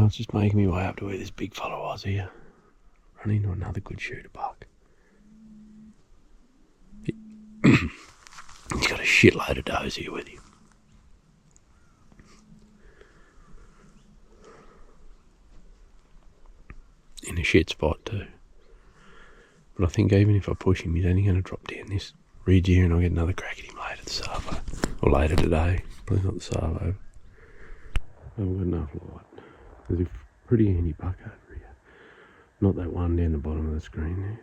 I was just making my way up to where this big fella was here. Run into another good shooter buck. He's got a shitload of does here with him. In a shit spot too. But I think even if I push him, he's only going to drop down this ridge here and I'll get another crack at him later at the Savo. Or later today. Probably not the Savo. I haven't got enough light. There's a pretty handy buck over here. Not that one down the bottom of the screen there.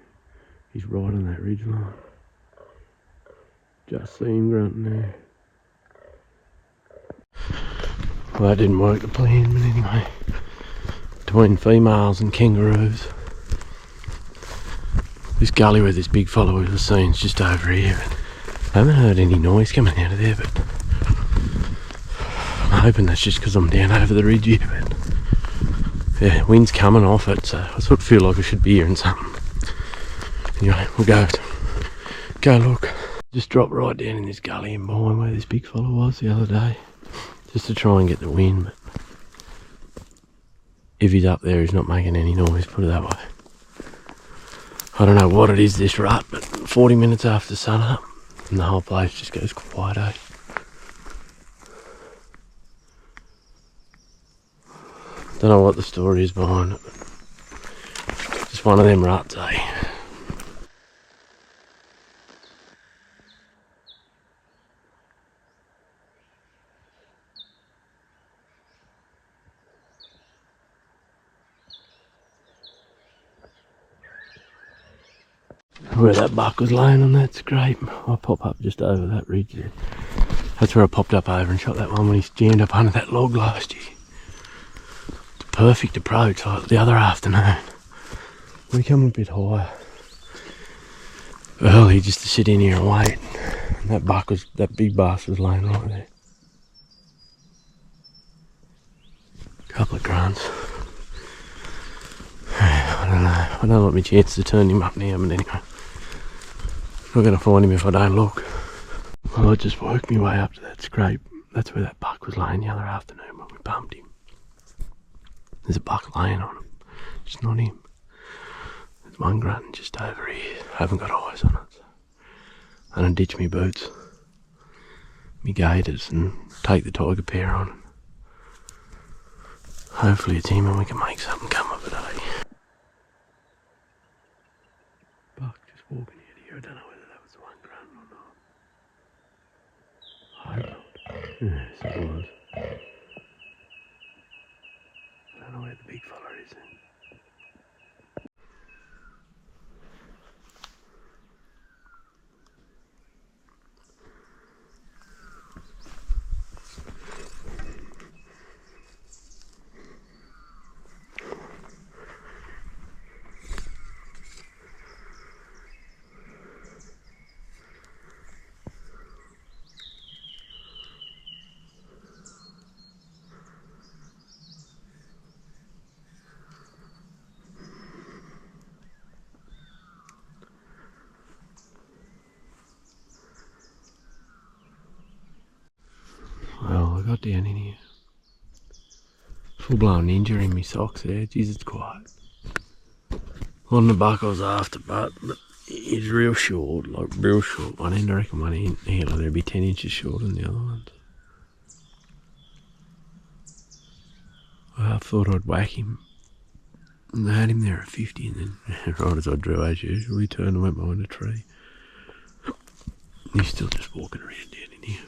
He's right on that ridge line. Just see him grunting there. Well, that didn't work the plan, but anyway. Between females and kangaroos. This gully where this big fella we were seeing is just over here. I haven't heard any noise coming out of there, but I'm hoping that's just because I'm down over the ridge here. But yeah, wind's coming off it, so I sort of feel like I should be hearing something. Anyway, we'll go look. Just dropped right down in this gully in behind where this big fella was the other day, just to try and get the wind. But if he's up there, he's not making any noise, put it that way. I don't know what it is, this rut, but 40 minutes after sun up, and the whole place just goes quiet, eh? Don't know what the story is behind it, but just one of them ruts, eh? Where that buck was laying on that scrape, I pop up just over that ridge there. That's where I popped up over and shot that one when he's jammed up under that log last year. It's a perfect approach like the other afternoon. We come a bit higher early just to sit in here and wait. And that big bass was laying right there. Couple of grunts. I don't know. I don't like my chance to turn him up now, but anyway. Not going to find him if I don't look. Well, I just worked my way up to that scrape. That's where that buck was laying the other afternoon when we bumped him. There's a buck laying on him. It's not him. There's one grunting just over here. I haven't got eyes on it. So I don't ditch me boots, me gaiters, and take the tiger pair on. Hopefully it's him and we can make something come of it, eh? Buck just walking out here. I don't know whether that was the one grunting or not. I hope not. Yes, it was. I don't know where the big fella is then. Well, I got down in here. Full blown ninja in my socks there. Jesus, it's quiet. One of the buck I was after, but he's real short, like real short one end. I reckon one end here, like there'd be 10 inches shorter than the other ones. I thought I'd whack him. And I had him there at 50, and then right as I drew as usual, he turned and went behind a tree. He's still just walking around down in here.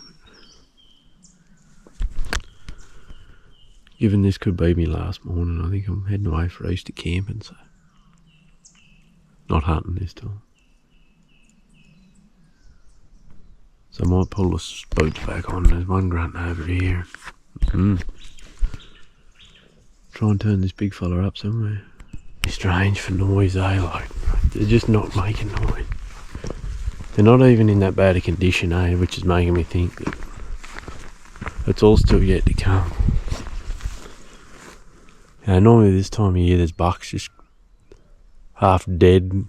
Given this could be me last morning, I think I'm heading away for Easter camping, so not hunting this time. So I might pull the boots back on. There's one grunt over here. Try and turn this big fella up somewhere. It's strange for noise, eh? Like, they're just not making noise. They're not even in that bad a condition, eh? Which is making me think that it's all still yet to come. You know, normally this time of year there's bucks just half dead,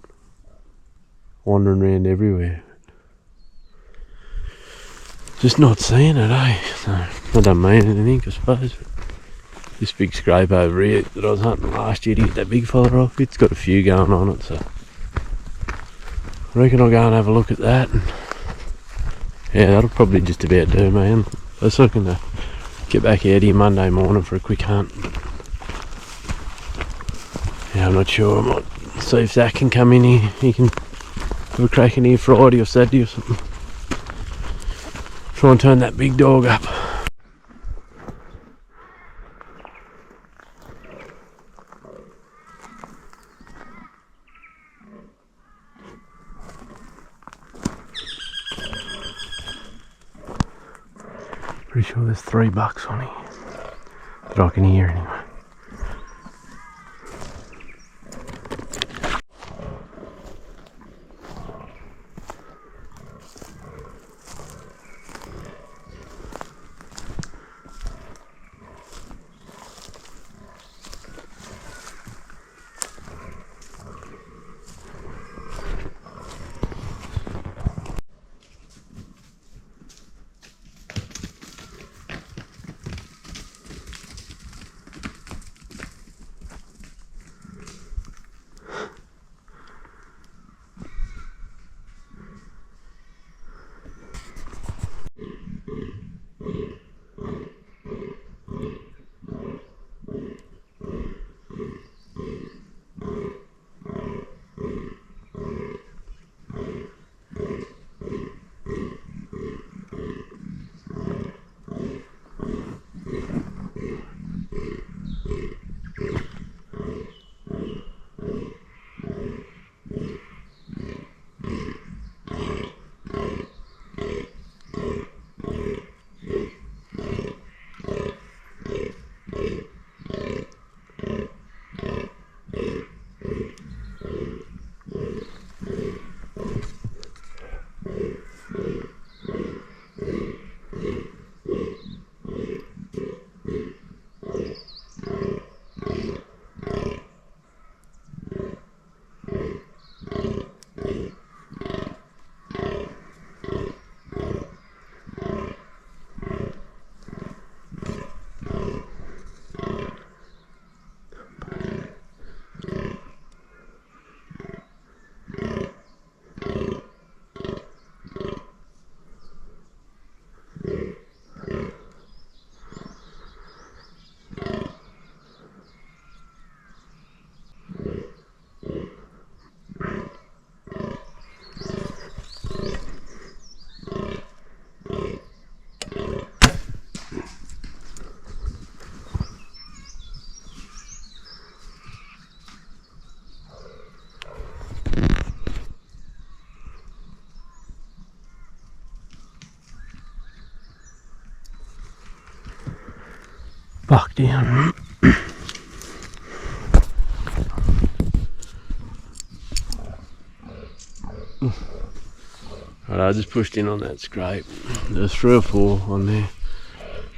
wandering around everywhere. Just not seeing it, eh? So, I don't mean anything, I suppose. This big scrape over here that I was hunting last year to get that big fella off, it's got a few going on it, so I reckon I'll go and have a look at that. And yeah, that'll probably just about do, man. I was looking to get back out here Monday morning for a quick hunt. Yeah, I'm not sure. I might see if Zach can come in here. He can have a crack in here Friday or Saturday or something. Try and turn that big dog up. Pretty sure there's 3 bucks on here that I can hear anyway. Buck down. Right, I just pushed in on that scrape. There's 3 or 4 on there.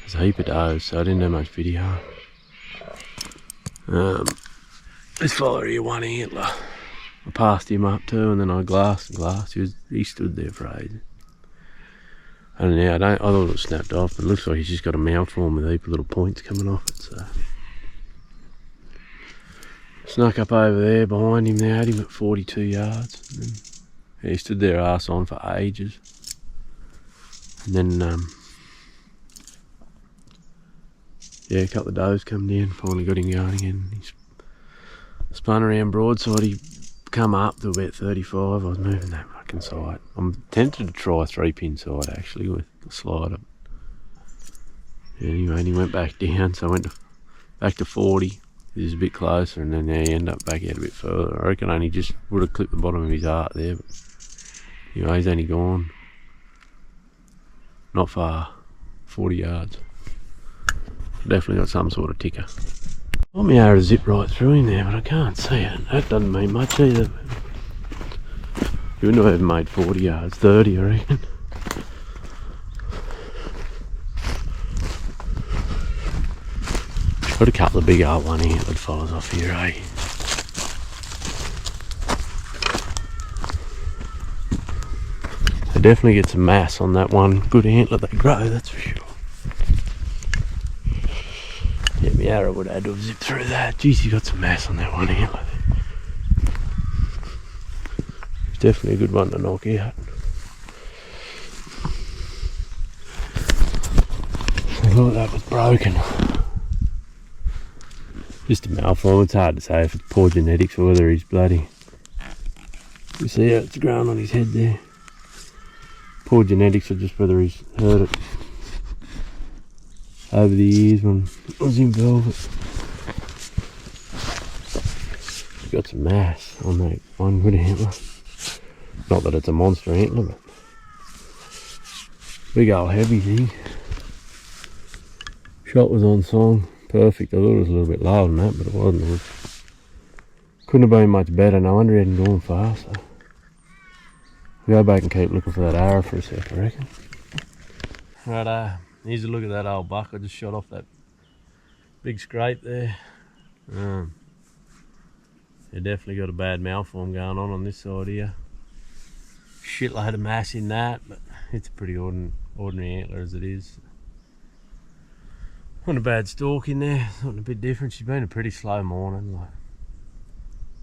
There's a heap of does, so I didn't do much video. This fella here, one antler. I passed him up too, and then I glassed and glassed. He stood there for ages. And yeah, I thought it was snapped off, but it looks like he's just got a malformed with a heap of little points coming off it. So snuck up over there behind him. There, had him at 42 yards. And then, yeah, he stood there arse on for ages. And then yeah, a couple of does come down. Finally got him going again. He spun around broadside. He come up to about 35. I was moving that fucking sight. I'm tempted to try a 3-pin sight actually with the slider. Anyway, and he went back down, so I went back to 40. He was a bit closer, and then he ended up back out a bit further. I reckon only just would have clipped the bottom of his heart there, but anyway, he's only gone not far, 40 yards. Definitely got some sort of ticker. I want my arrow to zip right through him there, but I can't see it. That doesn't mean much either. You wouldn't have even made 40 yards, 30 I reckon. Got a couple of big R1 antlered fellas off here, eh? They definitely get some mass on that one good antler they grow, that's for sure. Yeah, my arrow would have had to have zipped through that. Jeez, you got some mass on that one here. It's definitely a good one to knock out. I thought that was broken. Just a malformed. It's hard to say if it's poor genetics or whether he's bloody. You see how it's grown on his head there. Poor genetics, or just whether he's hurt it over the years when it was in velvet. He's got some mass on that one good antler. Not that it's a monster antler, but big old heavy thing. Shot was on song, perfect. I thought it was a little bit lower than that, but it wasn't. Couldn't have been much better. No wonder he hadn't gone far. So I'll go back and keep looking for that arrow for a sec, I reckon. Right, here's a look at that old buck I just shot off that big scrape there. Yeah, definitely got a bad malform going on this side here. Shitload of mass in that, but it's a pretty ordinary antler as it is. Not a bad stalk in there, something a bit different. She's been a pretty slow morning. Like,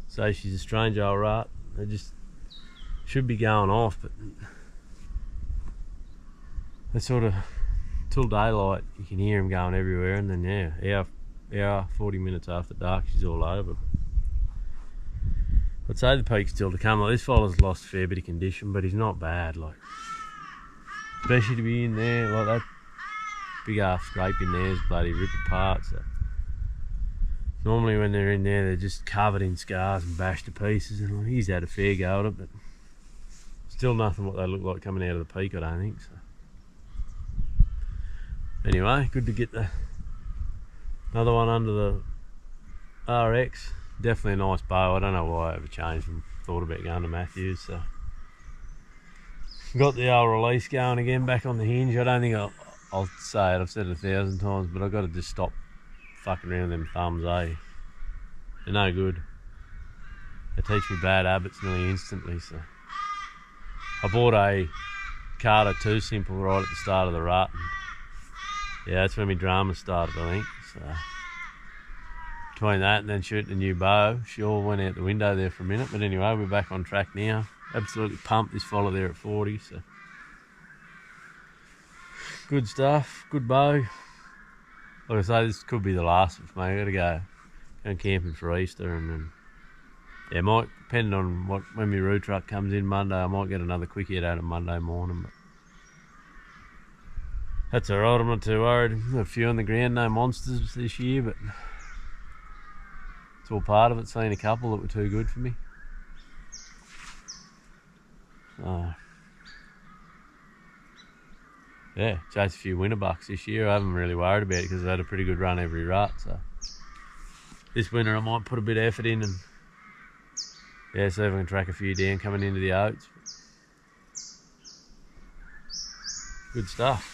say she's a strange old rat. They just should be going off, but they sort of, till daylight, you can hear them going everywhere, and then hour 40 minutes after dark, she's all over. I'd say the peak's still to come. Like, this fella's lost a fair bit of condition, but he's not bad. Like, especially to be in there like that. Big ass scrape in there is bloody ripped apart. So normally when they're in there, they're just covered in scars and bashed to pieces. And like, he's had a fair go at it, but still nothing what they look like coming out of the peak, I don't think. So anyway, good to get another one under the RX. Definitely a nice bow. I don't know why I ever changed and thought about going to Matthews. So got the old release going again, back on the hinge. I don't think I'll say it, I've said it 1,000 times, but I've got to just stop fucking around with them thumbs, eh? They're no good. They teach me bad habits nearly instantly. So I bought a Carter 2 Simple right at the start of the rut. And yeah, that's when my drama started, I think. So between that and then shooting a new bow, she all went out the window there for a minute. But anyway, we're back on track now. Absolutely pumped this fella there at 40. So good stuff, good bow. Like I say, this could be the last of it for me. I gotta go camping for Easter, and then yeah, might, depending on when my root truck comes in Monday, I might get another quick hit out of Monday morning. But that's alright, I'm not too worried. A few on the ground, no monsters this year, but it's all part of it. Seen a couple that were too good for me. Yeah, chased a few winter bucks this year. I haven't really worried about it because I've had a pretty good run every rut. So this winter I might put a bit of effort in and yeah, see if I can track a few down coming into the oats. Good stuff.